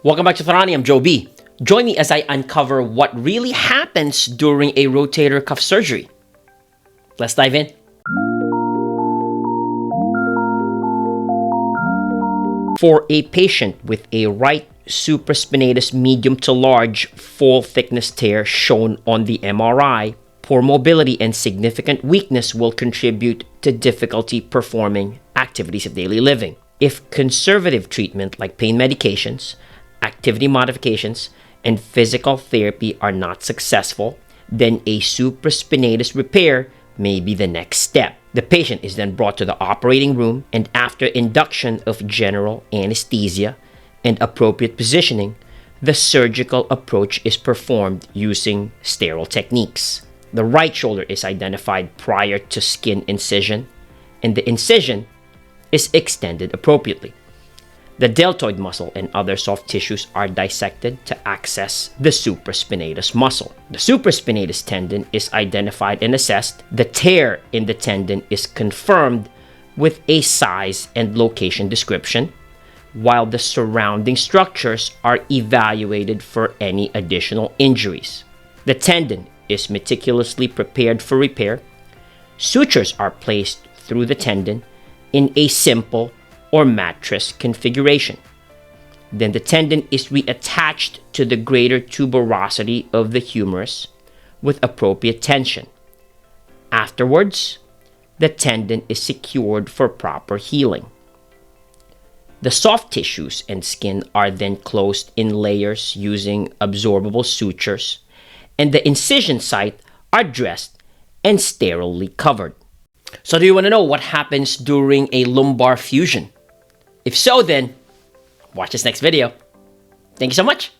Welcome back to Tharani, I'm Joe B. Join me as I uncover what really happens during a rotator cuff surgery. Let's dive in. For a patient with a right supraspinatus medium to large full thickness tear shown on the MRI, poor mobility and significant weakness will contribute to difficulty performing activities of daily living. If conservative treatment like pain medications, activity modifications, and physical therapy are not successful, then a supraspinatus repair may be the next step. The patient is then brought to the operating room, and after induction of general anesthesia and appropriate positioning, the surgical approach is performed using sterile techniques. The right shoulder is identified prior to skin incision, and the incision is extended appropriately. The deltoid muscle and other soft tissues are dissected to access the supraspinatus muscle. The supraspinatus tendon is identified and assessed. The tear in the tendon is confirmed with a size and location description, while the surrounding structures are evaluated for any additional injuries. The tendon is meticulously prepared for repair. Sutures are placed through the tendon in a simple or mattress configuration. Then the tendon is reattached to the greater tuberosity of the humerus with appropriate tension. Afterwards, the tendon is secured for proper healing. The soft tissues and skin are then closed in layers using absorbable sutures, and the incision site are dressed and sterilely covered. So do you want to know what happens during a lumbar fusion? If so, then watch this next video. Thank you so much.